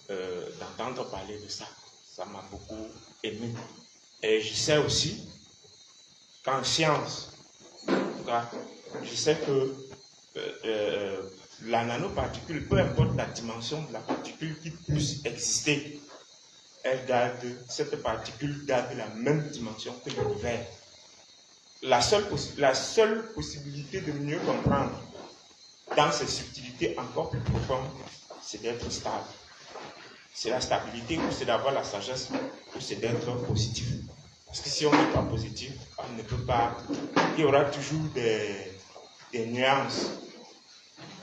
d'entendre parler de ça. Ça m'a beaucoup ému. Et je sais aussi qu'en science, en tout cas, je sais que la nanoparticule, peu importe la dimension de la particule qui puisse exister, cette particule garde la même dimension que l'univers. La seule possibilité de mieux comprendre dans ces subtilités encore plus profondes, c'est d'être stable. C'est la stabilité ou c'est d'avoir la sagesse ou c'est d'être positif. Parce que si on n'est pas positif, on ne peut pas. Il y aura toujours des nuances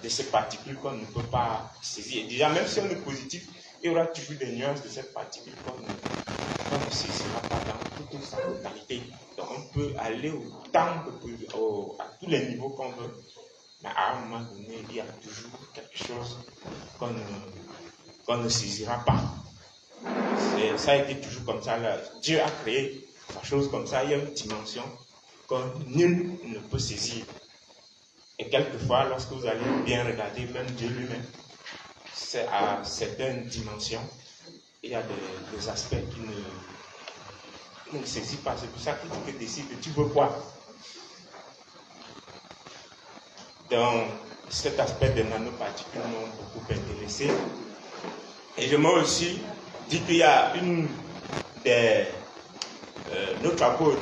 de ces particules qu'on ne peut pas saisir. Et déjà, même si on est positif, il y aura toujours des nuances de cette particule qu'on ne saisira pas dans toute sa totalité. Donc on peut aller à tous les niveaux qu'on veut, mais à un moment donné, il y a toujours quelque chose qu'on ne saisira pas. Ça a été toujours comme ça. Là. Dieu a créé la chose comme ça. Il y a une dimension que nul ne peut saisir. Et quelquefois, lorsque vous allez bien regarder, même Dieu lui-même, c'est à certaines dimensions, il y a des aspects qui ne saisit pas. C'est pour ça qu'il décide, tu veux quoi? Donc, cet aspect des nanoparticules m'ont beaucoup intéressé. Et je m'ai aussi dit qu'il y a notre apôtre,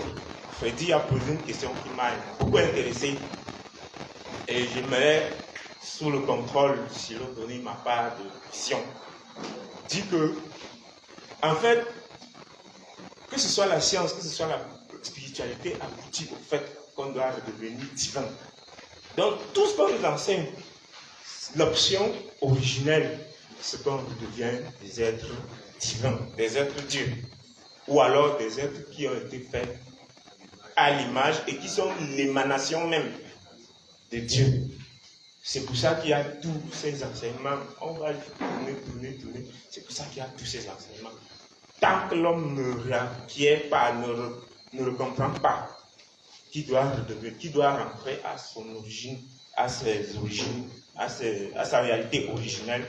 Freddy, a posé une question qui m'a beaucoup intéressé. Et j'aimerais, sous le contrôle, si l'on donnait ma part de vision, dit que, en fait, que ce soit la science, que ce soit la spiritualité, aboutit au fait qu'on doit redevenir divin. Donc, tout ce qu'on nous enseigne, l'option originelle, c'est qu'on devient des êtres divins, des êtres dieux, ou alors des êtres qui ont été faits à l'image et qui sont l'émanation même de Dieu. C'est pour ça qu'il y a tous ces enseignements. On va tourner. C'est pour ça qu'il y a tous ces enseignements. Tant que l'homme ne requiert pas, ne comprend pas, qui doit rentrer à son origine, à ses origines, à sa réalité originelle,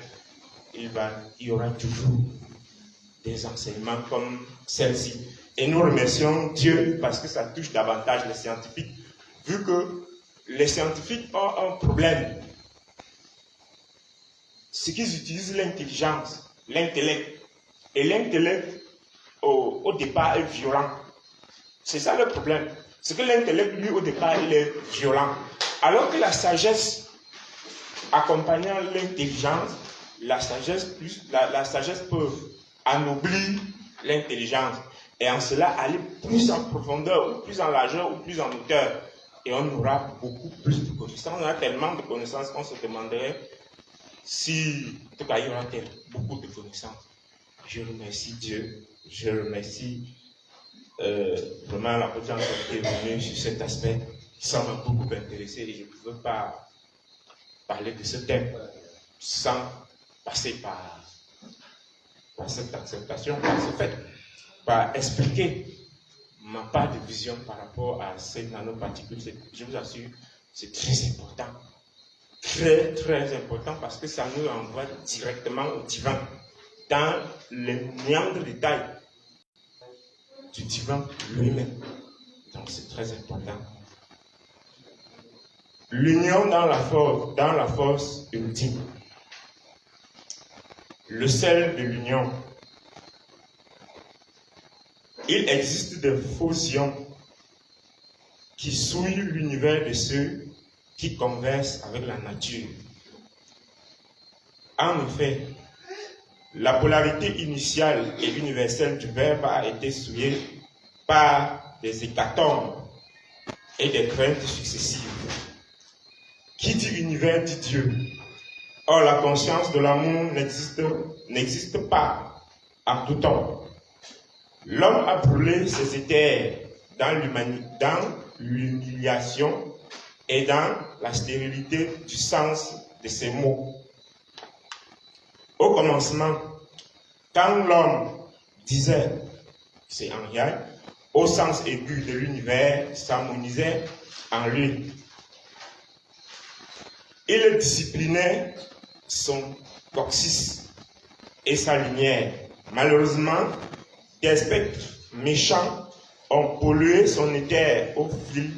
il y aura toujours des enseignements comme celle-ci. Et nous remercions Dieu parce que ça touche davantage les scientifiques, vu que les scientifiques ont un problème. C'est qu'ils utilisent l'intelligence, l'intellect. Et l'intellect, au départ, est violent. C'est ça le problème. C'est que l'intellect, lui, au départ, il est violent. Alors que la sagesse, accompagnant l'intelligence, la sagesse peut anoblir l'intelligence. Et en cela, aller plus en profondeur, ou plus en largeur, ou plus en hauteur. Et on aura beaucoup plus de connaissances. On a tellement de connaissances qu'on se demanderait si, en tout cas, il y aura beaucoup de connaissances. Je remercie Dieu. Je remercie vraiment la personne qui est venue sur cet aspect. Ça m'a beaucoup intéressé et je ne pouvais pas parler de ce thème sans passer par cette acceptation, par ce fait, par expliquer ma part de vision par rapport à ces nanoparticules. Je vous assure, c'est très important. Très, très important parce que ça nous envoie directement au divin, dans les moindres détails du divin lui-même. Donc c'est très important. L'union dans la force ultime. Le sel de l'union. Il existe des fusions qui souillent l'univers de ceux qui conversent avec la nature. En effet, la polarité initiale et universelle du Verbe a été souillée par des hécatombes et des craintes successives. Qui dit univers dit Dieu. Or, la conscience de l'amour n'existe pas en tout temps. L'homme a brûlé ses éthers dans l'humiliation et dans la stérilité du sens de ses mots. Au commencement, quand l'homme disait, c'est en Yai, au sens aigu de l'univers s'harmonisait en lui. Il disciplinait son coccyx et sa lumière. Malheureusement, des spectres méchants ont pollué son éther au fil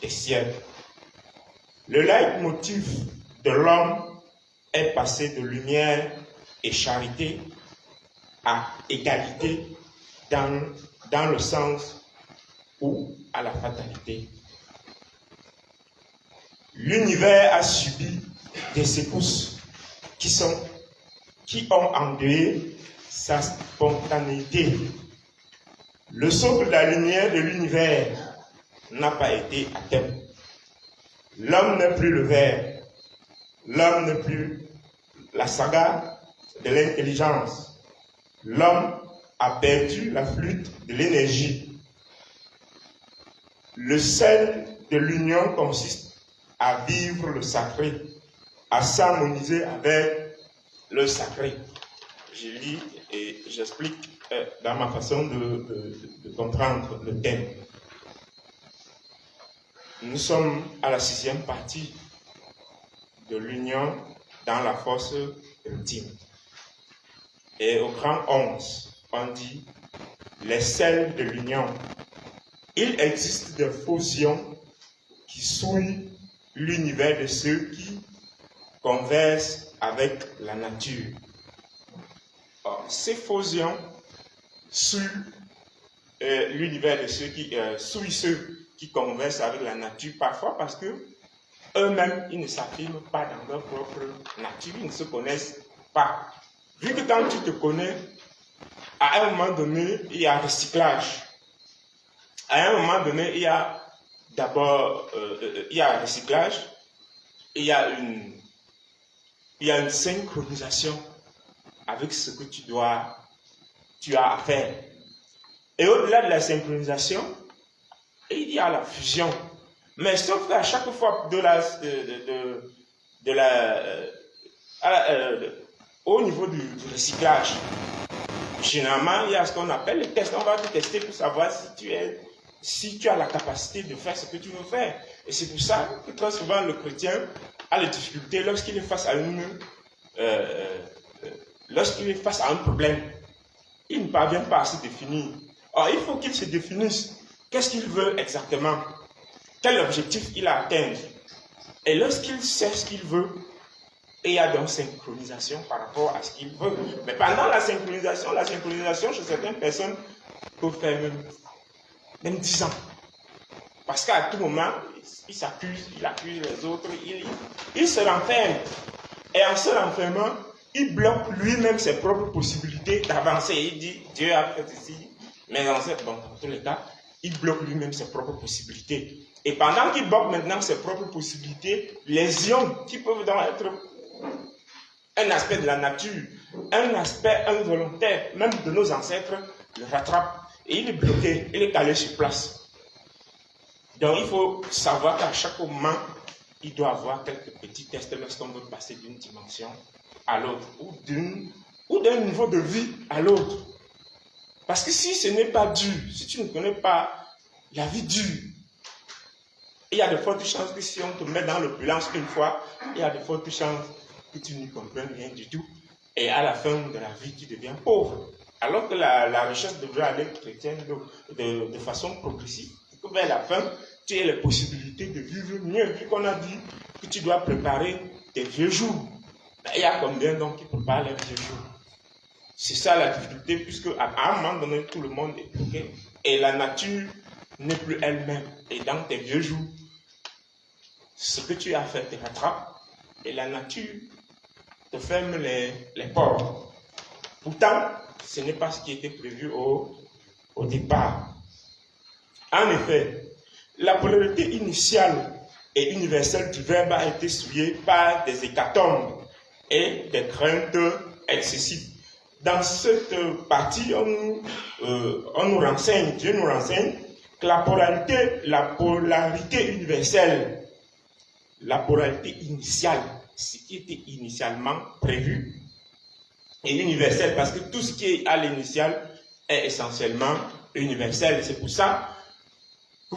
des siècles. Le leitmotiv de l'homme est passé de lumière et charité à égalité dans le sens ou à la fatalité. L'univers a subi des secousses qui ont endeuillé sa spontanéité. Le socle de la lumière de l'univers n'a pas été atteint. L'homme n'est plus le ver. L'homme n'est plus la saga de l'intelligence. L'homme a perdu la flûte de l'énergie. Le sel de l'union consiste à vivre le sacré, à s'harmoniser avec le sacré. Je lis et j'explique dans ma façon de comprendre le thème. Nous sommes à la 6e partie de l'union dans la force ultime. Et au grand 11, on dit les sels de l'union. Il existe des fusions qui souillent l'univers de ceux qui conversent avec la nature. Or, ces fusions souillent l'univers de ceux qui souillent ceux qui conversent avec la nature, parfois parce que eux-mêmes, ils ne s'affirment pas dans leur propre nature, ils ne se connaissent pas. Vu que quand tu te connais, à un moment donné, il y a recyclage. À un moment donné, il y a d'abord recyclage, il y a une synchronisation avec ce que tu as à faire. Et au-delà de la synchronisation, il y a la fusion. Mais sauf qu'à chaque fois au niveau du recyclage, généralement, il y a ce qu'on appelle les tests. On va te tester pour savoir si tu as la capacité de faire ce que tu veux faire. Et c'est pour ça que très souvent le chrétien a des difficultés lorsqu'il est face à un problème. Il ne parvient pas à se définir. Or, il faut qu'il se définisse. Qu'est-ce qu'il veut exactement? Quel objectif il a à atteindre? Et lorsqu'il sait ce qu'il veut, il y a donc synchronisation par rapport à ce qu'il veut. Mais pendant la synchronisation chez certaines personnes peut faire même 10 ans. Parce qu'à tout moment, il accuse les autres, il se renferme. Et en se renfermant, il bloque lui-même ses propres possibilités d'avancer. Il dit, Dieu a fait ceci, mais dans tous les cas, il bloque lui-même ses propres possibilités. Et pendant qu'il bloque maintenant ses propres possibilités, les ions qui peuvent donc être un aspect de la nature, un aspect involontaire, même de nos ancêtres, le rattrape. Et il est bloqué, il est calé sur place. Donc il faut savoir qu'à chaque moment, il doit avoir quelques petits tests lorsqu'on veut passer d'une dimension à l'autre, ou d'un niveau de vie à l'autre. Parce que si ce n'est pas dur, si tu ne connais pas la vie dure, il y a de fortes chances que si on te met dans l'opulence une fois, il y a de fortes chances que tu n'y comprennes rien du tout. Et à la fin de la vie, tu deviens pauvre. Alors que la recherche devrait aller chrétienne de façon progressive. Et que vers la fin, tu aies les possibilités de vivre mieux. Vu qu'on a dit que tu dois préparer tes vieux jours. Ben, il y a combien donc qui préparent les vieux jours? C'est ça la difficulté, puisque à un moment donné, tout le monde est bloqué. Et la nature n'est plus elle-même. Et dans tes vieux jours, ce que tu as fait te rattrape. Et la nature te ferme les portes. Pourtant, ce n'est pas ce qui était prévu au départ. En effet, la polarité initiale et universelle du verbe a été souillée par des hécatombes et des craintes excessives. Dans cette partie, on nous renseigne, Dieu nous renseigne que la polarité universelle, la polarité initiale, ce qui était initialement prévu, et universel, parce que tout ce qui est à l'initial est essentiellement universel. C'est pour ça que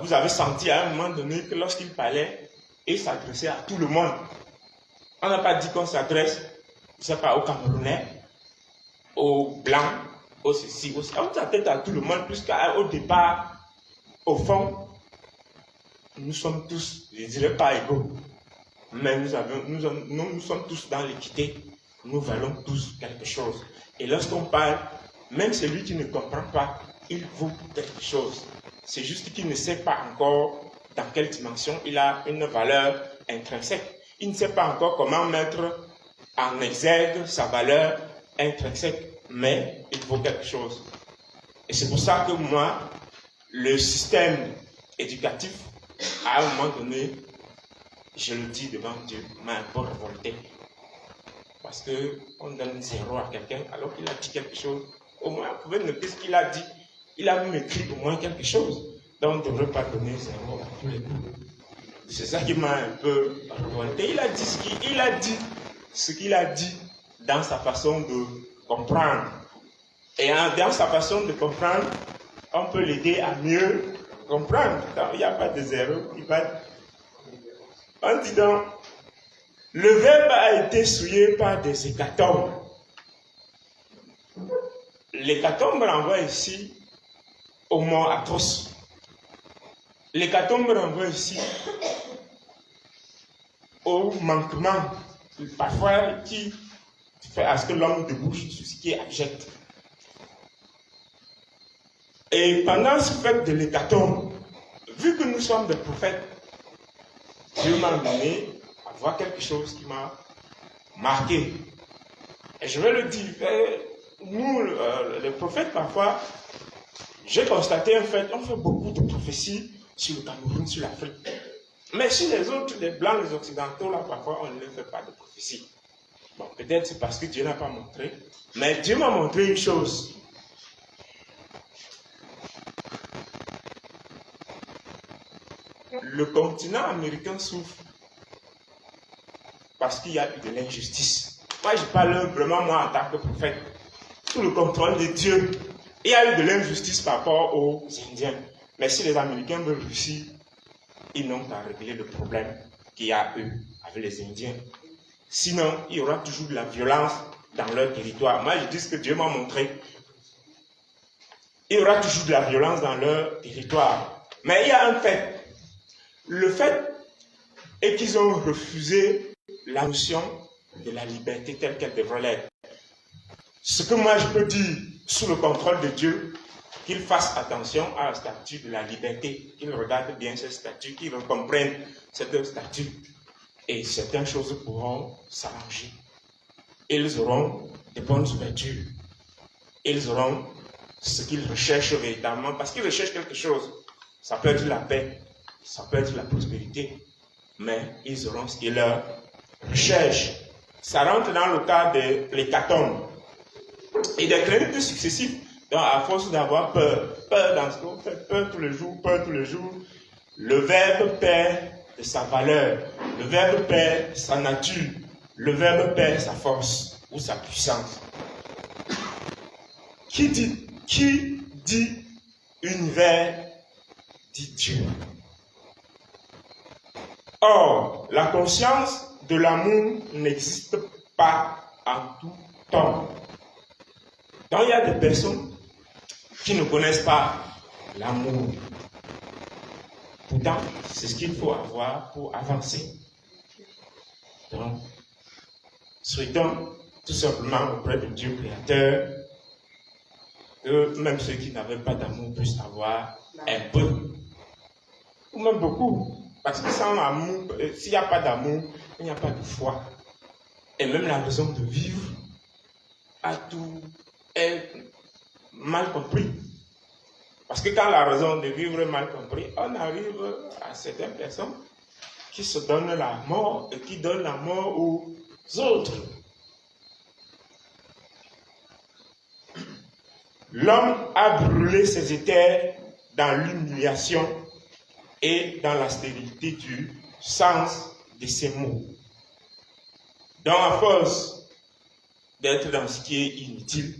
vous avez senti à un moment donné que lorsqu'il parlait, il s'adressait à tout le monde. On n'a pas dit qu'on s'adresse je ne sais pas, aux Camerounais, aux Blancs, aux ceci, aux cela. On s'attête à tout le monde, puisqu'au départ, au fond, nous sommes tous, je ne dirais pas égaux, mais nous sommes tous dans l'équité, nous valons tous quelque chose. Et lorsqu'on parle, même celui qui ne comprend pas, il vaut quelque chose. C'est juste qu'il ne sait pas encore dans quelle dimension il a une valeur intrinsèque. Il ne sait pas encore comment mettre en exergue sa valeur intrinsèque, mais il vaut quelque chose. Et c'est pour ça que moi, le système éducatif, à un moment donné, je le dis devant Dieu, m'a un peu révolté. Parce qu'on donne 0 à quelqu'un alors qu'il a dit quelque chose. Au moins, vous pouvez noter ce qu'il a dit. Il a même écrit au moins quelque chose. Donc, on ne devrait pas donner 0 à tous les coups. C'est ça qui m'a un peu révolté. Il a dit ce qu'il a dit dans sa façon de comprendre. Et dans sa façon de comprendre, on peut l'aider à mieux comprendre. Il n'y a pas de 0. On dit donc, le verbe a été souillé par des hécatombes. L'hécatombe renvoie ici au mort atroce. L'hécatombe renvoie ici au manquement, parfois qui fait à ce que l'homme débouche sur ce qui est abject. Et pendant ce fait de l'hécatombe, vu que nous sommes des prophètes, Dieu m'a donné à voir quelque chose qui m'a marqué. Et je vais le dire, nous, les prophètes, parfois, j'ai constaté un fait, on fait beaucoup de prophéties sur le Cameroun, sur l'Afrique. Mais sur les autres, les Blancs, les Occidentaux, là, parfois, on ne fait pas de prophéties. Bon, peut-être c'est parce que Dieu n'a pas montré. Mais Dieu m'a montré une chose. Le continent américain souffre parce qu'il y a eu de l'injustice. Moi, je parle vraiment, moi, en tant que prophète, sous le contrôle de Dieu. Il y a eu de l'injustice par rapport aux Indiens. Mais si les Américains veulent réussir, ils n'ont qu'à régler le problème qu'il y a eu avec les Indiens. Sinon, il y aura toujours de la violence dans leur territoire. Moi, je dis ce que Dieu m'a montré. Il y aura toujours de la violence dans leur territoire. Mais il y a un fait. Le fait est qu'ils ont refusé la notion de la liberté telle qu'elle devrait l'être. Ce que moi je peux dire sous le contrôle de Dieu, qu'ils fassent attention à la statue de la liberté, qu'ils regardent bien cette statue, qu'ils comprennent cette statue. Et certaines choses pourront s'arranger. Ils auront de bonnes ouvertures. Ils auront ce qu'ils recherchent véritablement, parce qu'ils recherchent quelque chose. Ça peut être la paix, ça peut être la prospérité, mais ils auront ce qu'ils leur recherchent. Ça rentre dans le cas de l'hécatombe et des craintes successives. Donc, à force d'avoir peur dans ce qu'on fait, peur tous les jours, le verbe perd de sa valeur, le verbe perd sa nature, le verbe perd sa force ou sa puissance. Qui dit univers dit Dieu. Or, la conscience de l'amour n'existe pas en tout temps. Donc, il y a des personnes qui ne connaissent pas l'amour. Pourtant, c'est ce qu'il faut avoir pour avancer. Donc, souhaitons tout simplement auprès de Dieu créateur que même ceux qui n'avaient pas d'amour puissent avoir un peu, ou même beaucoup. Parce que sans amour, s'il n'y a pas d'amour, il n'y a pas de foi. Et même la raison de vivre a tout est mal compris. Parce que quand la raison de vivre est mal compris, on arrive à certaines personnes qui se donnent la mort et qui donnent la mort aux autres. L'homme a brûlé ses éthers dans l'humiliation et dans la stérilité du sens de ces mots. Donc, à force d'être dans ce qui est inutile,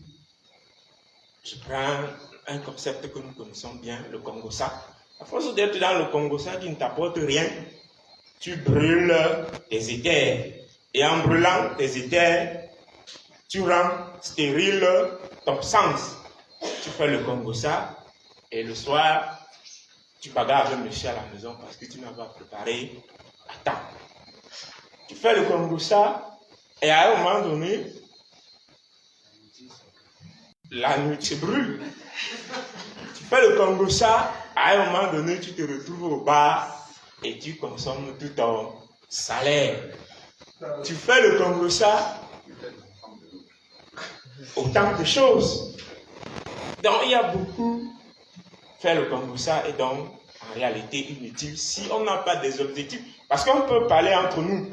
je prends un concept que nous connaissons bien, le Congossa. À force d'être dans le Congossa qui ne t'apporte rien, tu brûles tes éthers. Et en brûlant tes éthers, tu rends stérile ton sens. Tu fais le Kongosa et le soir, tu bagarres avec monsieur à la maison parce que tu n'as pas préparé à temps. Tu fais le Kongosa et à un moment donné, la nuit te brûle. Tu fais le Kongosa, à un moment donné, tu te retrouves au bar et tu consommes tout ton salaire. Tu fais le Kongosa, autant de choses. Donc, il y a beaucoup faire le Kongosa est donc en réalité inutile si on n'a pas des objectifs. Parce qu'on peut parler entre nous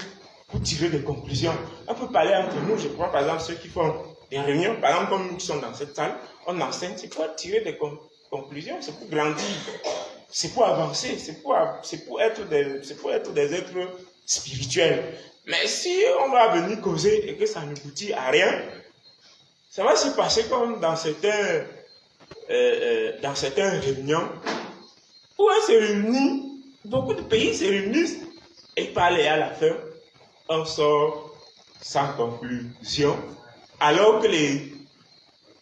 pour tirer des conclusions. On peut parler entre nous, je prends par exemple ceux qui font des réunions, par exemple comme nous qui sommes dans cette salle, on enseigne, c'est pour tirer des conclusions, c'est pour grandir, c'est pour avancer, c'est pour être des êtres spirituels. Mais si on va venir causer et que ça ne aboutit à rien, ça va se passer comme dans certaines réunions où on se réunit, beaucoup de pays se réunissent et parlent et à la fin, on sort sans conclusion, alors que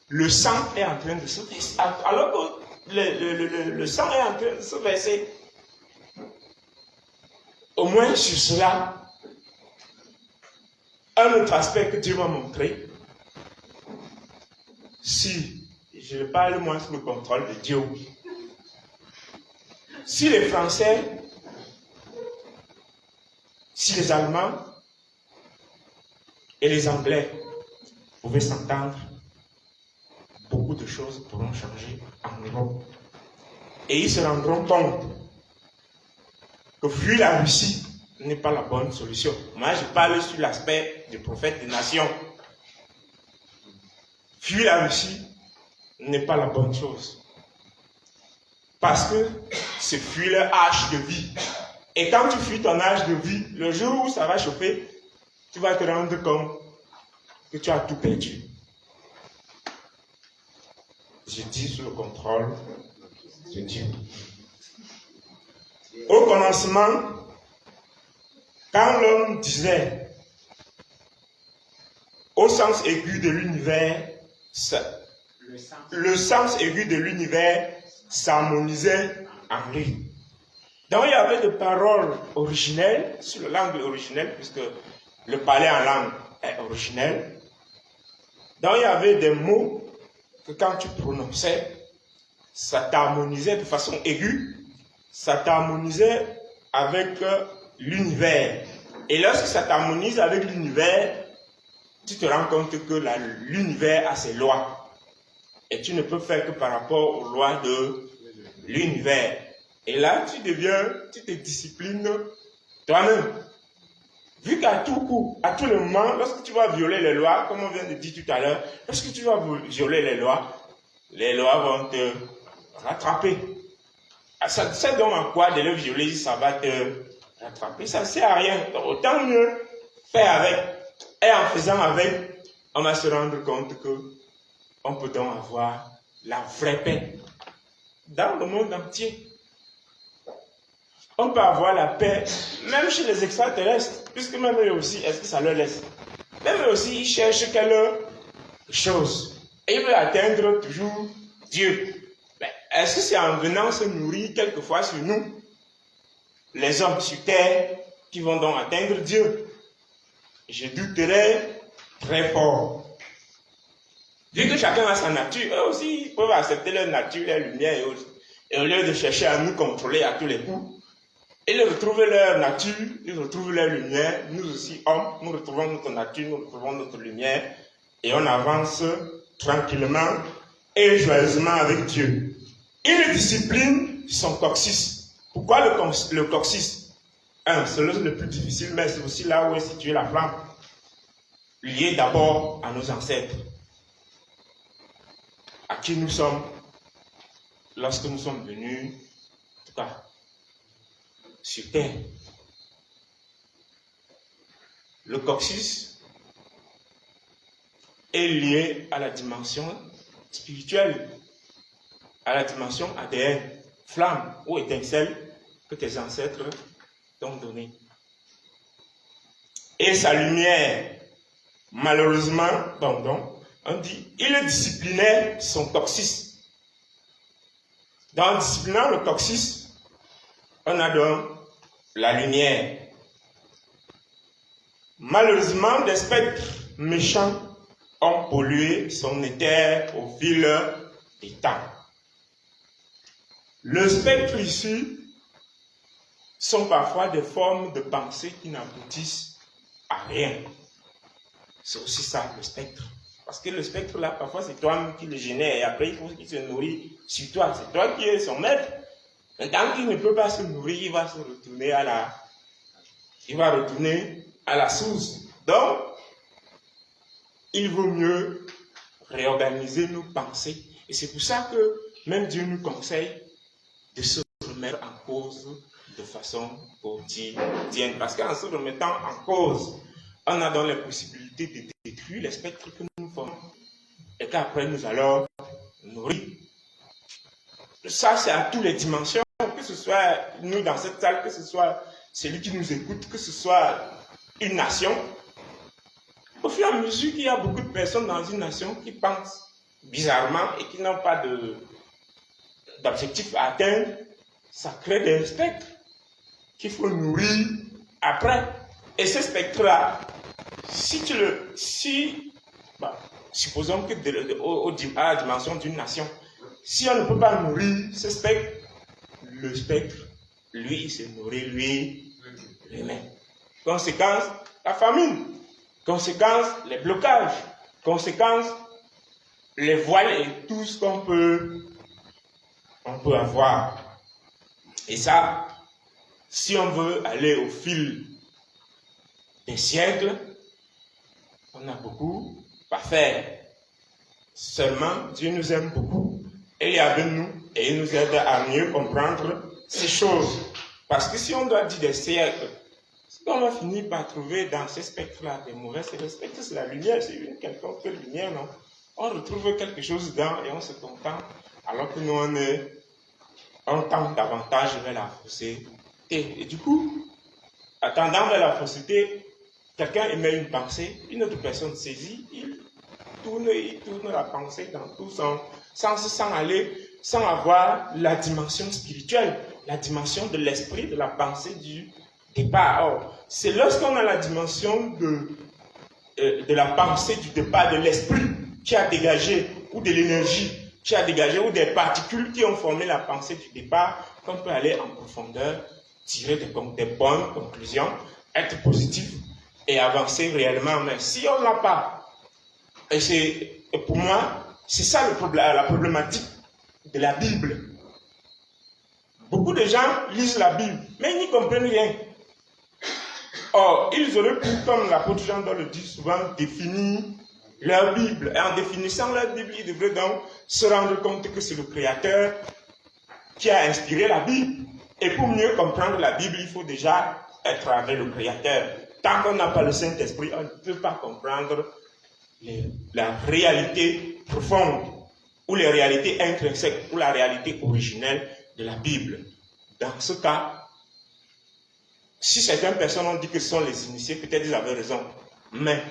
le sang est en train de se verser. Alors que le sang est en train de se verser. Au moins sur cela, un autre aspect que Dieu m'a montré, si je parle moins sous le contrôle de Dieu, si les Français, si les Allemands et les Anglais pouvaient s'entendre, beaucoup de choses pourront changer en Europe. Et ils se rendront compte que fuir la Russie n'est pas la bonne solution. Moi, je parle sur l'aspect du prophète des nations. Fuir la Russie n'est pas la bonne chose. Parce que c'est fuir leur âge de vie. Et quand tu fuis ton âge de vie, le jour où ça va chauffer, tu vas te rendre compte que tu as tout perdu. Je dis sous le contrôle de Dieu. Au commencement, quand l'homme disait au sens aigu de l'univers, le sens aigu de l'univers s'harmonisait en lui. Donc il y avait des paroles originelles sur la langue originelle, puisque le parler en langue est originel. Donc il y avait des mots que quand tu prononçais, ça t'harmonisait de façon aiguë, ça t'harmonisait avec l'univers. Et lorsque ça t'harmonise avec l'univers, tu te rends compte que l'univers a ses lois. Et tu ne peux faire que par rapport aux lois de l'univers. Et là, tu te disciplines toi-même. Vu qu'à tout coup, à tout le moment, lorsque tu vas violer les lois, comme on vient de dire tout à l'heure, lorsque tu vas violer les lois vont te rattraper. Ça sert donc à quoi de le violer si ça va te rattraper? Ça ne sert à rien. Donc, autant mieux faire avec. Et en faisant avec, on va se rendre compte qu'on peut donc avoir la vraie paix dans le monde entier. On peut avoir la paix, même chez les extraterrestres, puisque même eux aussi, est-ce que ça leur laisse? Même eux aussi, ils cherchent quelque chose. Et ils veulent atteindre toujours Dieu. Mais est-ce que c'est en venant se nourrir quelquefois sur nous, les hommes sur terre, qui vont donc atteindre Dieu? Je douterais très fort. Vu que chacun a sa nature, eux aussi, ils peuvent accepter leur nature, leur lumière et autres. Et au lieu de chercher à nous contrôler à tous les coups, ils retrouvent leur nature, ils retrouvent leur lumière. Nous aussi, hommes, nous retrouvons notre nature, nous retrouvons notre lumière. Et on avance tranquillement et joyeusement avec Dieu. Il discipline son coccyx. Pourquoi le coccyx? C'est le plus difficile, mais c'est aussi là où est située la flamme. Liée d'abord à nos ancêtres. À qui nous sommes lorsque nous sommes venus, en tout cas, sur terre. Le coccyx est lié à la dimension spirituelle, à la dimension ADN, flamme ou étincelle que tes ancêtres t'ont donné. Et sa lumière Malheureusement, on dit, il disciplinait son coccyx. Dans disciplinant le coccyx, on a donc la lumière. Malheureusement, des spectres méchants ont pollué son éther au fil des temps. Le spectre ici sont parfois des formes de pensée qui n'aboutissent à rien. C'est aussi ça, le spectre. Parce que le spectre, là, parfois, c'est toi qui le génère et après, il faut qu'il se nourrit sur toi. C'est toi qui es son maître. Mais tant qu'il ne peut pas se nourrir, il va se retourner à la source. Donc, il vaut mieux réorganiser nos pensées. Et c'est pour ça que même Dieu nous conseille de se remettre en cause de façon quotidienne. Parce qu'en se remettant en cause, on a donc les possibilités de détruire les spectres que nous formons. Et qu'après, nous allons nourrir. Ça, c'est à toutes les dimensions. Que ce soit nous dans cette salle, que ce soit celui qui nous écoute, que ce soit une nation. Au fur et à mesure qu'il y a beaucoup de personnes dans une nation qui pensent bizarrement et qui n'ont pas d'objectif à atteindre, ça crée des spectres qu'il faut nourrir après. Et ces spectres-là, supposons que à la dimension d'une nation, si on ne peut pas nourrir ce spectre, le spectre, lui, il se nourrit lui-même. Conséquence, la famine. Conséquence, les blocages. Conséquence, les voiles et tout ce qu'on peut avoir. Et ça, si on veut aller au fil des siècles, on a beaucoup à faire. Seulement, Dieu nous aime beaucoup. Et il est avec nous et il nous aide à mieux comprendre ces choses. Parce que si on doit dire des siècles, ce qu'on va finir par trouver dans ces spectres-là, des mauvais, c'est le spectre, c'est la lumière, c'est une quelconque lumière, non? On retrouve quelque chose dedans et on se contente, alors que nous, on tend davantage vers la fausseté. Et du coup, attendant vers la fausseté, quelqu'un émet une pensée, une autre personne saisit, il tourne la pensée dans tout son sens, sans avoir la dimension spirituelle, la dimension de l'esprit, de la pensée du départ. Or, c'est lorsqu'on a la dimension de la pensée du départ, de l'esprit qui a dégagé, ou de l'énergie qui a dégagé, ou des particules qui ont formé la pensée du départ, qu'on peut aller en profondeur, tirer des bonnes conclusions, être positif et avancer réellement. Mais si on n'a pas, et pour moi, c'est ça la problématique de la Bible. Beaucoup de gens lisent la Bible, mais ils n'y comprennent rien. Or, ils auraient pu, comme l'apôtre Jean doit le dire souvent, définir leur Bible. Et en définissant leur Bible, ils devraient donc se rendre compte que c'est le Créateur qui a inspiré la Bible. Et pour mieux comprendre la Bible, il faut déjà être avec le Créateur. Tant qu'on n'a pas le Saint-Esprit, on ne peut pas comprendre la réalité profonde, ou les réalités intrinsèques, ou la réalité originelle de la Bible. Dans ce cas, si certaines personnes ont dit que ce sont les initiés, peut-être ils avaient raison. Mais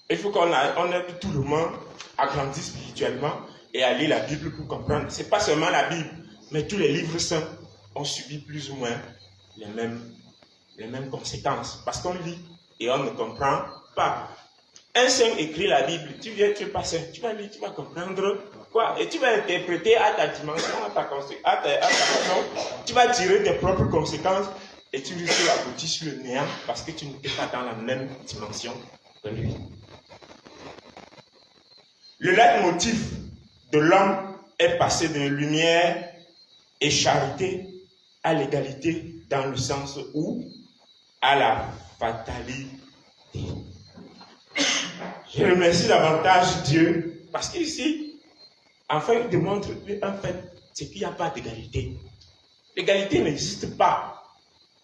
il faut qu'on aide tout le monde à grandir spirituellement et à lire la Bible pour comprendre. Ce n'est pas seulement la Bible, mais tous les livres saints ont subi plus ou moins les mêmes conséquences. Parce qu'on lit et on ne comprend pas. Un saint écrit la Bible, tu es pas saint, tu vas lire, tu vas comprendre quoi, et tu vas interpréter à ta dimension, à ta façon, tu vas tirer tes propres conséquences et tu risques d'aboutir sur le néant parce que tu n'étais pas dans la même dimension que lui. Le leitmotiv de l'homme est passé de lumière et charité à l'égalité dans le sens où à la fatalité. Je remercie davantage Dieu parce qu'ici, enfin, il démontre en fait, c'est qu'il n'y a pas d'égalité. L'égalité n'existe pas.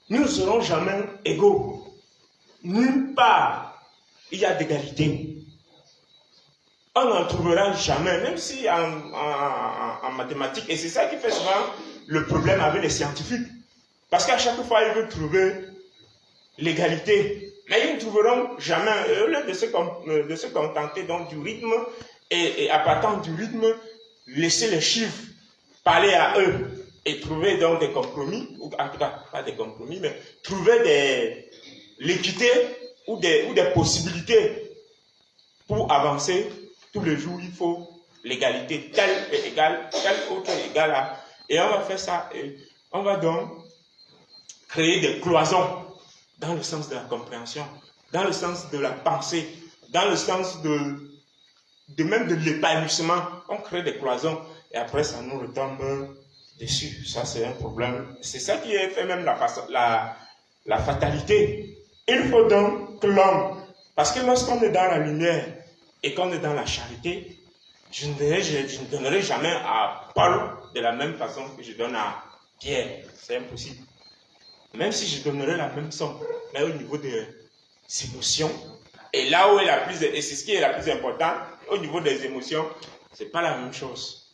Nous ne serons jamais égaux. Nulle part, il y a d'égalité. On n'en trouvera jamais, même si en mathématiques, et c'est ça qui fait souvent le problème avec les scientifiques. Parce qu'à chaque fois, ils veulent trouver l'égalité. Mais ils ne trouveront jamais, au lieu de se contenter donc du rythme, et à partir du rythme, laisser les chiffres parler à eux et trouver donc des compromis, ou en tout cas, pas des compromis, mais trouver l'équité ou des possibilités pour avancer. Tous les jours, il faut l'égalité, tel est égal, tel autre est égal. Et on va faire ça, et on va donc créer des cloisons dans le sens de la compréhension, dans le sens de la pensée, dans le sens même de l'épanouissement. On crée des cloisons et après ça nous retombe dessus. Ça c'est un problème. C'est ça qui fait même la fatalité. Il faut donc que l'homme, parce que lorsqu'on est dans la lumière et qu'on est dans la charité, je ne donnerai jamais à Paul de la même façon que je donne à Pierre. C'est impossible. Même si je donnerais la même somme, mais au niveau des émotions, et là où est et c'est ce qui est la plus important, au niveau des émotions, c'est pas la même chose.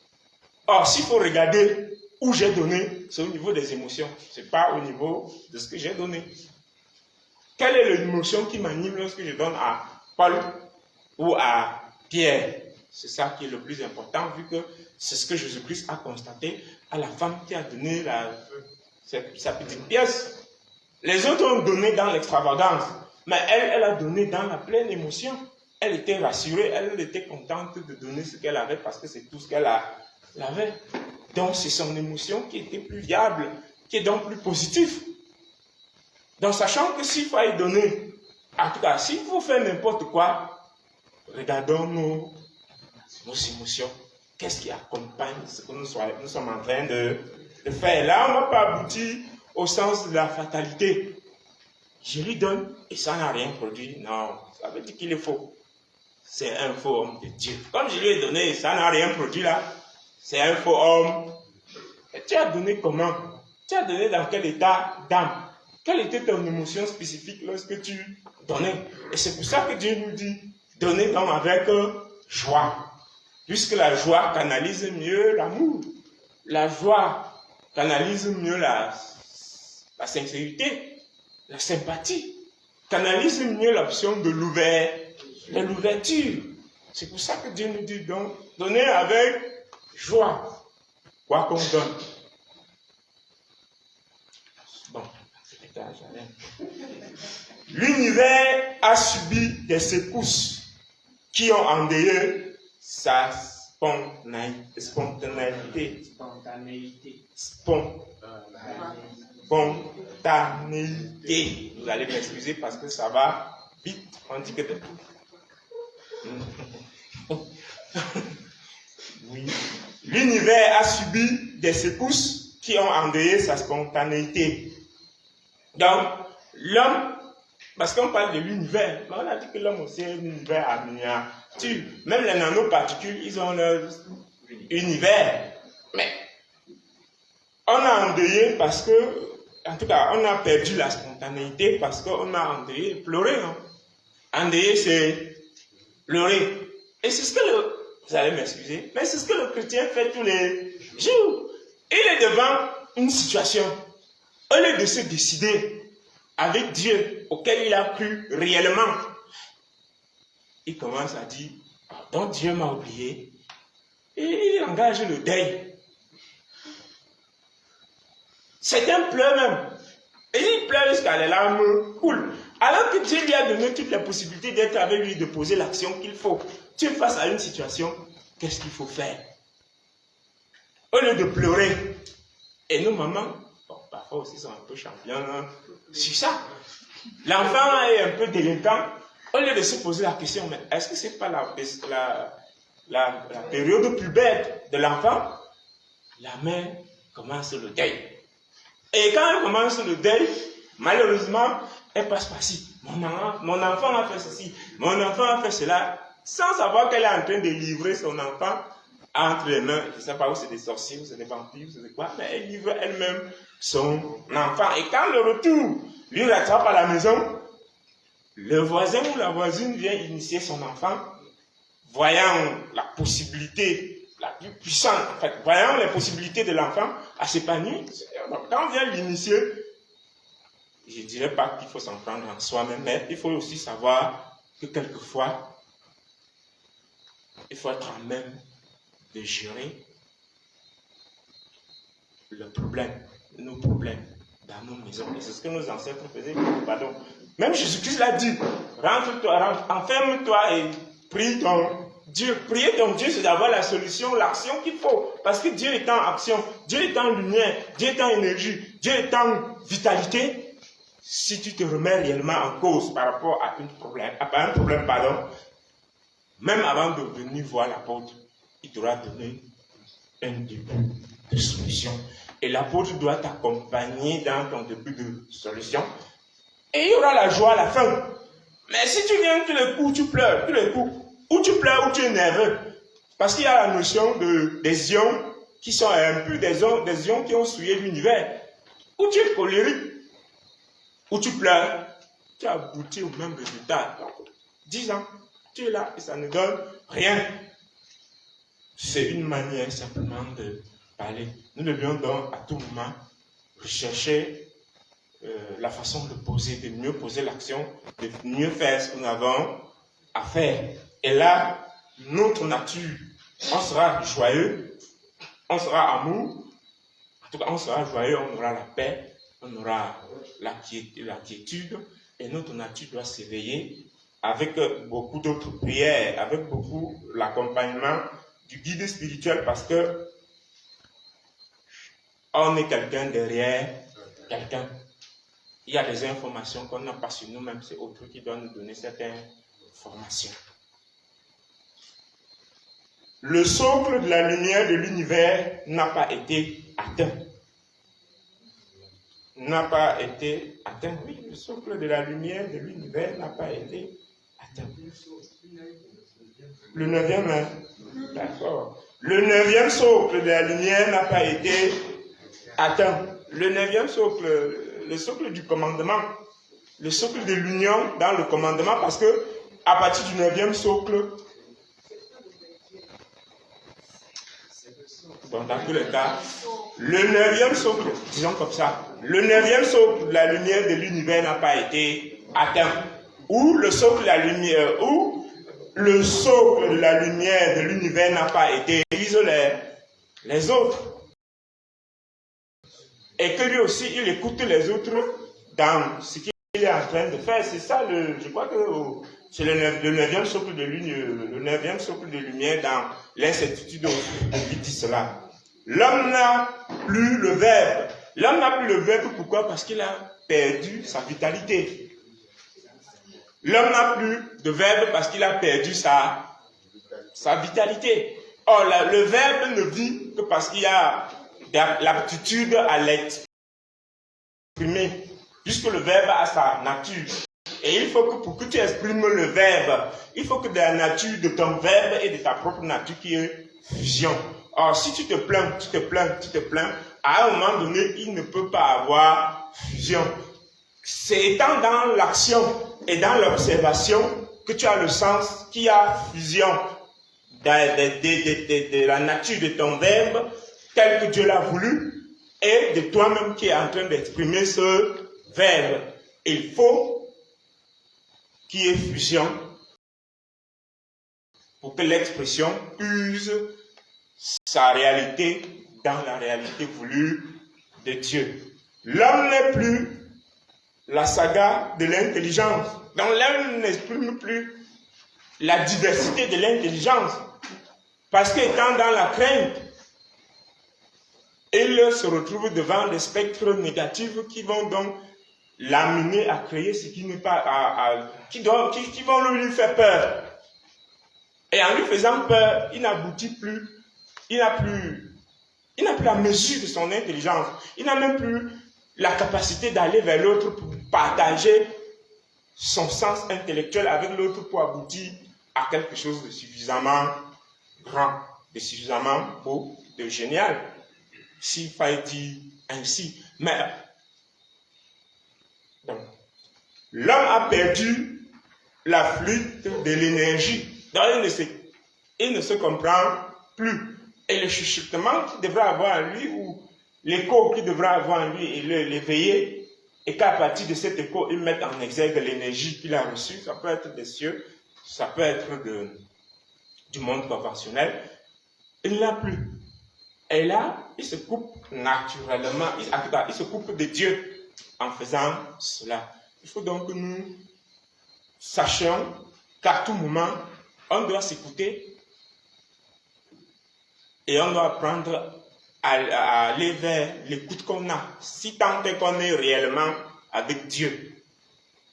Or, s'il faut regarder où j'ai donné, c'est au niveau des émotions, c'est pas au niveau de ce que j'ai donné. Quelle est l'émotion qui m'anime lorsque je donne à Paul ou à Pierre? C'est ça qui est le plus important, vu que c'est ce que Jésus-Christ a constaté à la femme qui a donné sa petite pièce. Les autres ont donné dans l'extravagance, mais elle a donné dans la pleine émotion. Elle était rassurée, elle était contente de donner ce qu'elle avait parce que c'est tout ce qu'elle avait. Donc c'est son émotion qui était plus viable, qui est donc plus positive. Donc sachant que s'il faut y donner, en tout cas s'il faut faire n'importe quoi, regardons nos émotions. Qu'est-ce qui accompagne ce que nous sommes en train de faire? Là, on ne va pas aboutir au sens de la fatalité. Je lui donne et ça n'a rien produit. Non, ça veut dire qu'il est faux. C'est un faux homme de Dieu. Comme je lui ai donné et ça n'a rien produit là, c'est un faux homme. Et tu as donné comment? Tu as donné dans quel état d'âme? Quelle était ton émotion spécifique lorsque tu donnais? Et c'est pour ça que Dieu nous dit, donnez donc avec joie. Puisque la joie canalise mieux l'amour. La joie canalise mieux la sincérité, la sympathie. Canalise mieux l'option de l'ouverture. C'est pour ça que Dieu nous dit donc, donnez avec joie. Quoi qu'on donne. Bon, l'univers a subi des secousses qui ont endeuillé sa spontanéité. Vous allez m'excuser parce que ça va vite. On dit que oui. L'univers a subi des secousses qui ont endeuillé sa spontanéité. Donc, l'homme, parce qu'on parle de l'univers, mais on a dit que l'homme aussi est un univers à miniature. Même les nanoparticules, ils ont leur univers. Mais on a endeuillé parce que, en tout cas, on a perdu la spontanéité parce qu'on a endeuillé, pleuré. Hein. Endeuillé, c'est pleurer. Et c'est ce que vous allez m'excuser, mais c'est ce que le chrétien fait tous les jours. Il est devant une situation. Au lieu de se décider avec Dieu auquel il a cru réellement, il commence à dire, pardon, Dieu m'a oublié. Et il engage le deuil. C'est un pleur même. Et il pleure jusqu'à les larmes coulent. Alors que Dieu lui a donné toutes les possibilités d'être avec lui, de poser l'action qu'il faut. Tu es face à une situation, qu'est-ce qu'il faut faire? Au lieu de pleurer. Et nos mamans, bon, parfois aussi sont un peu champions sur ça. L'enfant est un peu délinquant. Au lieu de se poser la question, mais est-ce que ce n'est pas la période pubertaire de l'enfant? La mère commence le deuil. Et quand elle commence le deuil, malheureusement, elle passe par ci. Mon enfant a fait ceci, mon enfant a fait cela, sans savoir qu'elle est en train de livrer son enfant entre les mains. Je ne sais pas où c'est des sorciers, où c'est des vampires, où c'est quoi, mais elle livre elle-même son enfant. Et quand le retour lui rattrape à la maison, le voisin ou la voisine vient initier son enfant, voyant la possibilité la plus puissante, en fait, voyant les possibilités de l'enfant à s'épanouir. Quand on vient l'initier, je ne dirais pas qu'il faut s'en prendre en soi-même, mais il faut aussi savoir que quelquefois, il faut être en même de gérer le problème, nos problèmes dans nos maisons. Et c'est ce que nos ancêtres faisaient. Pardon. Même Jésus-Christ l'a dit. Rentre-toi, enferme-toi et prie ton Dieu. Prier ton Dieu, c'est d'avoir la solution, l'action qu'il faut. Parce que Dieu est en action, Dieu est en lumière, Dieu est en énergie, Dieu est en vitalité. Si tu te remets réellement en cause par rapport à un problème, même avant de venir voir l'apôtre, il t'aura donné un début de solution. Et l'apôtre doit t'accompagner dans ton début de solution. Et il y aura la joie à la fin. Mais si tu viens tous les coups, tu pleures, tous les coups, ou tu pleures ou tu es nerveux. Parce qu'il y a la notion des ions qui sont un peu des ions qui ont souillé l'univers. Ou tu es colérique, ou tu pleures, tu as abouti au même résultat. Donc, 10 ans, tu es là et ça ne donne rien. C'est une manière simplement de parler. Nous devions donc à tout moment rechercher la façon de poser, de mieux poser l'action, de mieux faire ce que nous avons à faire. Et là, notre nature, on sera joyeux, on sera amour, en tout cas on sera joyeux, on aura la paix, on aura la quiétude, et notre nature doit s'éveiller avec beaucoup d'autres prières, avec beaucoup l'accompagnement du guide spirituel, parce que on est quelqu'un derrière quelqu'un. Il y a des informations qu'on n'a pas sur nous-mêmes, c'est autre qui doit nous donner cette information. Le socle de la lumière de l'univers n'a pas été atteint. N'a pas été atteint. Oui, le socle de la lumière de l'univers n'a pas été atteint. Le 9e, hein? D'accord. Le 9e socle de la lumière n'a pas été atteint. Le 9e socle, le socle du commandement, le socle de l'union dans le commandement, parce que à partir du 9e socle, bon, dans tous les cas, le 9e socle, disons comme ça, le 9e socle de la lumière de l'univers n'a pas été atteint. Ou le socle de la lumière, ou le socle de la lumière de l'univers n'a pas été les autres. Et que lui aussi, il écoute les autres dans ce qu'il est en train de faire. C'est ça, je crois que c'est le 9e socle de lumière dans l'incertitude qui dit cela. L'homme n'a plus le verbe. L'homme n'a plus le verbe, pourquoi? Parce qu'il a perdu sa vitalité. L'homme n'a plus de verbe parce qu'il a perdu sa vitalité. Or, le verbe ne vit que parce qu'il y a l'aptitude à l'exprimer, puisque le verbe a sa nature. Et il faut que pour que tu exprimes le verbe, il faut que de la nature de ton verbe et de ta propre nature qu'il y ait fusion. Or, si tu te plains, à un moment donné, il ne peut pas avoir fusion. C'est étant dans l'action et dans l'observation que tu as le sens qu'il y a fusion de la nature de ton verbe tel que Dieu l'a voulu, et de toi-même qui est en train d'exprimer ce verbe. Il faut qu'il y ait fusion pour que l'expression use sa réalité dans la réalité voulue de Dieu. L'homme n'est plus la saga de l'intelligence. Donc l'homme n'exprime plus la diversité de l'intelligence. Parce qu'étant dans la crainte, il se retrouve devant des spectres négatifs qui vont donc l'amener à créer ce qui n'est pas, qui vont lui faire peur. Et en lui faisant peur, il n'aboutit plus, il n'a plus la mesure de son intelligence. Il n'a même plus la capacité d'aller vers l'autre pour partager son sens intellectuel avec l'autre pour aboutir à quelque chose de suffisamment grand, de suffisamment beau, de génial. S'il fallait dire ainsi. Mais l'homme a perdu la fluide de l'énergie. Donc il ne se comprend plus. Et le chuchotement qu'il devrait avoir en lui, ou l'écho qu'il devrait avoir en lui et l'éveiller, et qu'à partir de cet écho, il mette en exergue l'énergie qu'il a reçue. Ça peut être des cieux, ça peut être du monde conventionnel. Il ne l'a plus. Et là, il se coupe naturellement, il se coupe de Dieu en faisant cela. Il faut donc que nous sachions qu'à tout moment, on doit s'écouter et on doit apprendre à aller vers l'écoute qu'on a, si tant est qu'on est réellement avec Dieu.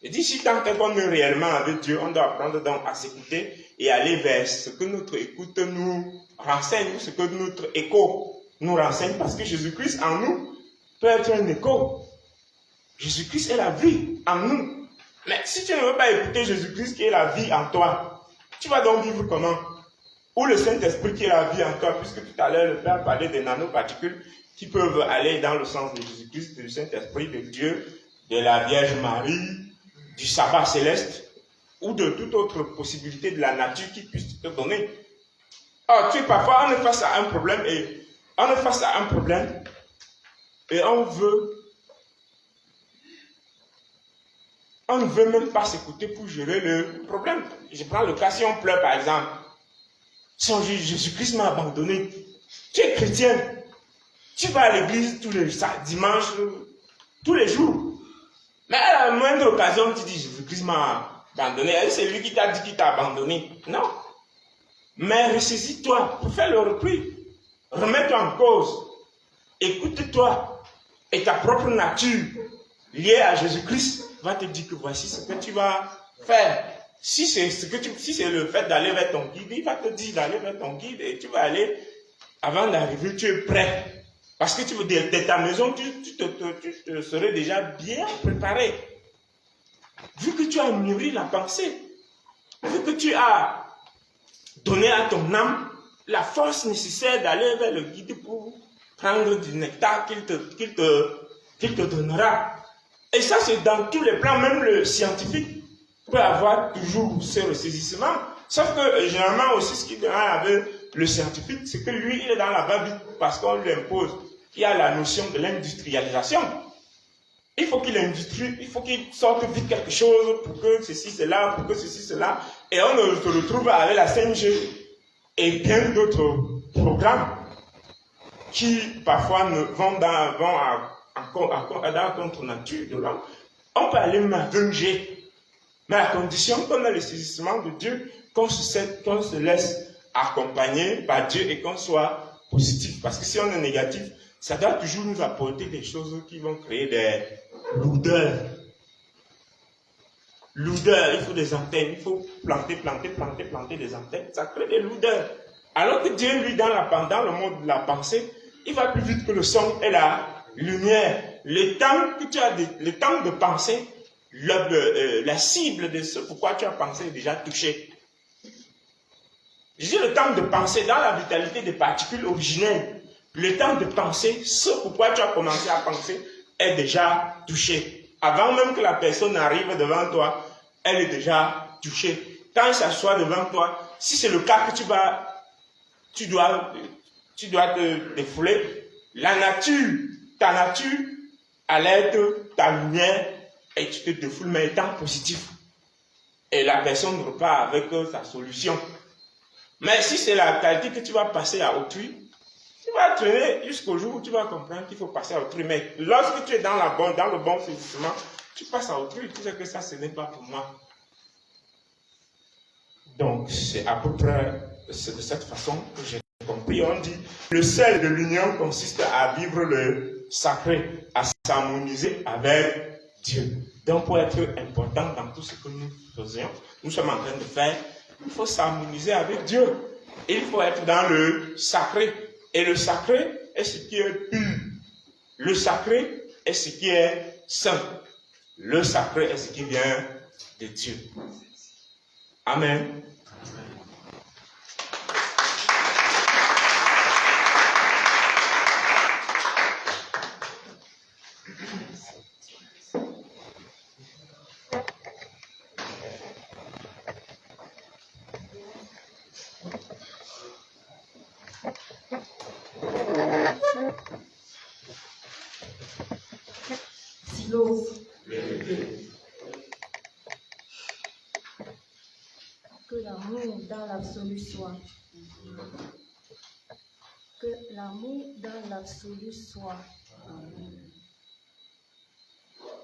Je dis si tant est qu'on est réellement avec Dieu, on doit apprendre donc à s'écouter et aller vers ce que notre écoute nous renseigne, ce que notre écho nous renseigne, parce que Jésus-Christ en nous peut être un écho. Jésus-Christ est la vie en nous. Mais si tu ne veux pas écouter Jésus-Christ qui est la vie en toi, tu vas donc vivre comment? Ou le Saint-Esprit qui est la vie en toi, puisque tout à l'heure le Père parlait des nanoparticules qui peuvent aller dans le sens de Jésus-Christ, du Saint-Esprit, de Dieu, de la Vierge Marie, du sabbat céleste, ou de toute autre possibilité de la nature qui puisse te donner. Or, parfois, on est face à un problème et on ne veut même pas s'écouter pour gérer le problème. Je prends le cas, si on pleure par exemple, si on dit Jésus-Christ m'a abandonné, tu es chrétien, tu vas à l'église tous les dimanches, tous les jours. Mais à la moindre occasion, tu dis Jésus-Christ m'a abandonné. C'est lui qui t'a dit qu'il t'a abandonné. Non. Mais ressaisis-toi pour faire le repris. Remets-toi en cause. Écoute-toi. Et ta propre nature liée à Jésus-Christ va te dire que voici ce que tu vas faire. Si c'est le fait d'aller vers ton guide, il va te dire d'aller vers ton guide et tu vas aller, avant d'arriver, tu es prêt. Parce que tu veux dire, de ta maison, tu te serais déjà bien préparé. Vu que tu as mûri la pensée, vu que tu as donné à ton âme la force nécessaire d'aller vers le guide pour prendre du nectar qu'il te donnera. Et ça, c'est dans tous les plans, même le scientifique peut avoir toujours ce ressaisissement. Sauf que généralement aussi, ce qui dérange avec le scientifique, c'est que lui, il est dans la va-vite parce qu'on lui impose. Il y a la notion de l'industrialisation. Il faut qu'il sorte vite quelque chose pour que ceci, cela, pour que ceci, cela. Et on se retrouve avec la 5G et bien d'autres programmes qui parfois vont à la contre-nature de l'homme. On peut aller à 5G, mais à condition qu'on ait le saisissement de Dieu, qu'on se laisse accompagner par Dieu et qu'on soit positif. Parce que si on est négatif, ça doit toujours nous apporter des choses qui vont créer des lourdeurs. Lourdeurs, il faut des antennes, il faut planter des antennes, ça crée des lourdeurs. Alors que Dieu, lui, dans le monde de la pensée, il va plus vite que le son et la lumière. Le temps de penser, la cible de ce pourquoi tu as pensé est déjà touchée. Je dis le temps de penser dans la vitalité des particules originelles. Le temps de penser, ce pourquoi tu as commencé à penser, est déjà touché. Avant même que la personne arrive devant toi, elle est déjà touchée. Quand elle s'assoit devant toi, si c'est le cas que tu dois te défouler, ta nature alerte ta lumière et tu te défoules, mais étant positif. Et la personne repart avec sa solution. Mais si c'est la qualité que tu vas passer à autrui, tu vas traîner jusqu'au jour où tu vas comprendre qu'il faut passer à autrui. Mais lorsque tu es dans le bon saisissement, tu passes à autrui, tu sais que ça, ce n'est pas pour moi. Donc, c'est à peu près de cette façon que j'ai compris. On dit, le sel de l'union consiste à vivre le sacré, à s'harmoniser avec Dieu. Donc, pour être important dans tout ce que nous faisons, nous sommes en train de faire, il faut s'harmoniser avec Dieu. Il faut être dans le sacré. Et le sacré est ce qui est pur. Le sacré est ce qui est saint. Le sacré est ce qui vient de Dieu. Amen. silo. Que l'amour dans l'absolu soit. Que l'amour dans l'absolu soit.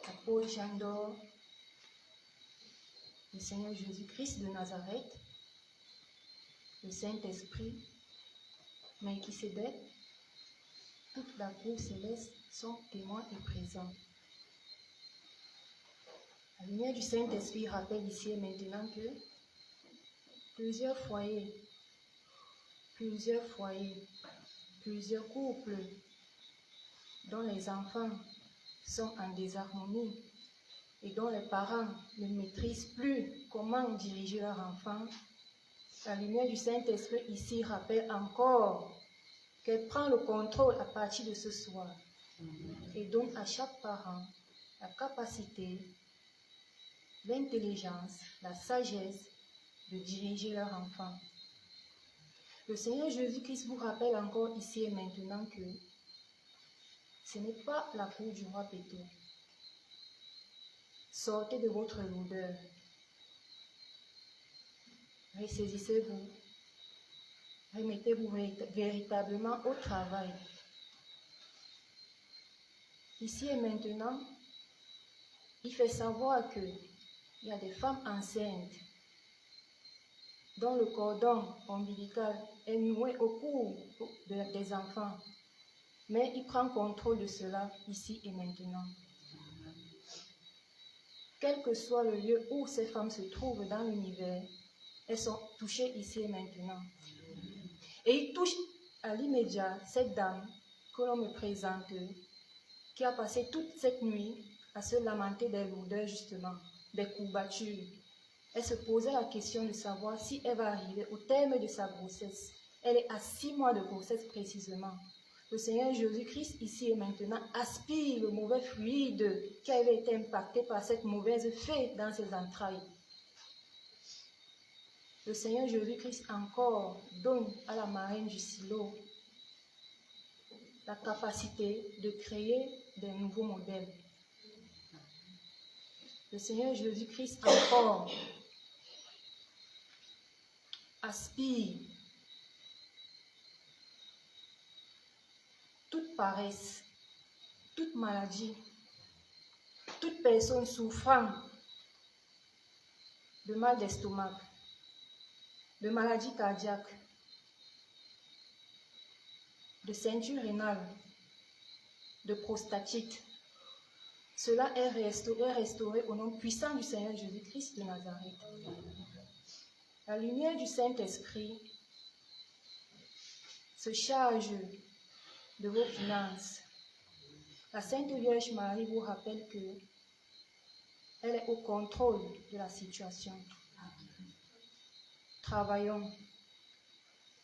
Apôtre Jean d'Or, le Seigneur Jésus-Christ de Nazareth, le Saint-Esprit, Melchisédek, toute la cour céleste sont témoins et présents. La lumière du Saint-Esprit rappelle ici et maintenant que plusieurs foyers, plusieurs couples dont les enfants sont en désharmonie et dont les parents ne maîtrisent plus comment diriger leur enfant, la lumière du Saint-Esprit ici rappelle encore qu'elle prend le contrôle à partir de ce soir et donne à chaque parent la capacité, l'intelligence, la sagesse de diriger leur enfant. Le Seigneur Jésus-Christ vous rappelle encore ici et maintenant que ce n'est pas la cour du roi Péto. Sortez de votre lourdeur. Ressaisissez-vous. Remettez-vous véritablement au travail. Ici et maintenant, il fait savoir qu'il y a des femmes enceintes dont le cordon ombilical est noué au cou des enfants. Mais il prend contrôle de cela ici et maintenant. Quel que soit le lieu où ces femmes se trouvent dans l'univers, elles sont touchées ici et maintenant. Et il touche à l'immédiat cette dame que l'on me présente, qui a passé toute cette nuit à se lamenter des lourdeurs justement, des courbatures. Elle se posait la question de savoir si elle va arriver au terme de sa grossesse. Elle est à 6 mois de grossesse précisément. Le Seigneur Jésus-Christ, ici et maintenant, aspire le mauvais fluide qui avait été impacté par cette mauvaise fée dans ses entrailles. Le Seigneur Jésus-Christ encore donne à la marraine du silo la capacité de créer des nouveaux modèles. Le Seigneur Jésus-Christ encore aspire toute paresse, toute maladie, toute personne souffrant de mal d'estomac, de maladie cardiaque, de ceinture rénale, de prostatite. Cela est restauré au nom puissant du Seigneur Jésus-Christ de Nazareth. La lumière du Saint-Esprit se charge de vos finances. La Sainte Vierge Marie vous rappelle qu'elle est au contrôle de la situation. Travaillons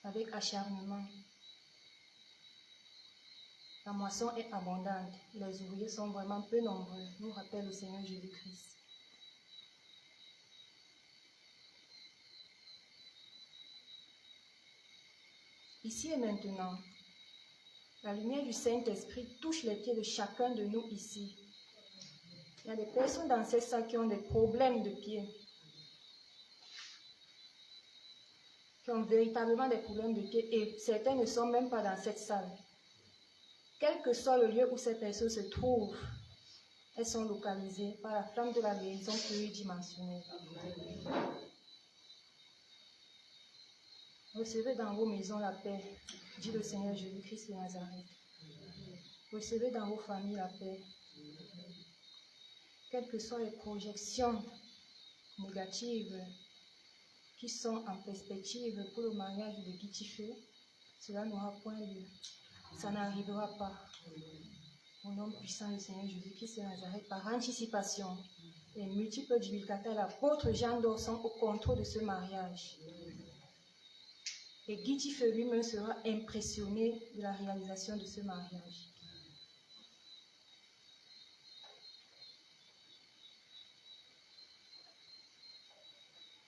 avec acharnement. La moisson est abondante. Les ouvriers sont vraiment peu nombreux, nous rappelle le Seigneur Jésus-Christ. Ici et maintenant, la lumière du Saint-Esprit touche les pieds de chacun de nous ici. Il y a des personnes dans ces salles qui ont des problèmes de pieds, qui ont véritablement des problèmes de pieds, et certains ne sont même pas dans cette salle. Quel que soit le lieu où ces personnes se trouvent, elles sont localisées par la flamme de la guérison pluridimensionnelle. Recevez dans vos maisons la paix, dit le Seigneur Jésus-Christ de Nazareth. Recevez dans vos familles la paix. Quelles que soient les projections négatives qui sont en perspective pour le mariage de Guitifeu, cela n'aura point lieu. Ça n'arrivera pas. Au nom puissant du Seigneur Jésus-Christ de Nazareth, par anticipation, les multiples divulgateurs, l'apôtre Jean d'Or sont au contrôle de ce mariage. Et Guitifeu lui-même sera impressionné de la réalisation de ce mariage.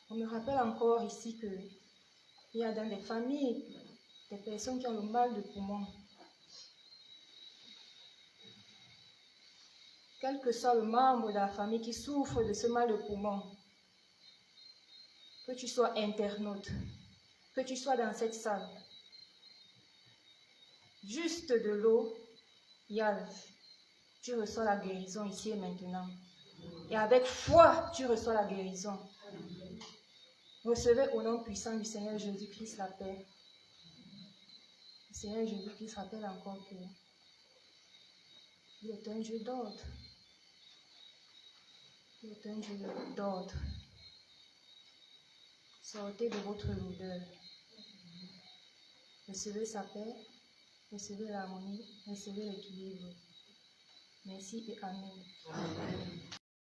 On me rappelle encore ici qu'il y a dans les familles des personnes qui ont le mal de poumon. quel que soit le membre de la famille qui souffre de ce mal de poumon, que tu sois internaute, que tu sois dans cette salle, juste de l'eau, Yal, tu reçois la guérison ici et maintenant. Et avec foi, tu reçois la guérison. Recevez au nom puissant du Seigneur Jésus-Christ la paix. Le Seigneur Jésus-Christ rappelle encore que il est un Dieu d'ordre. Il est un Dieu d'ordre. Sortez de votre lourdeur. Recevez sa paix, recevez l'harmonie, recevez l'équilibre. Merci et Amen.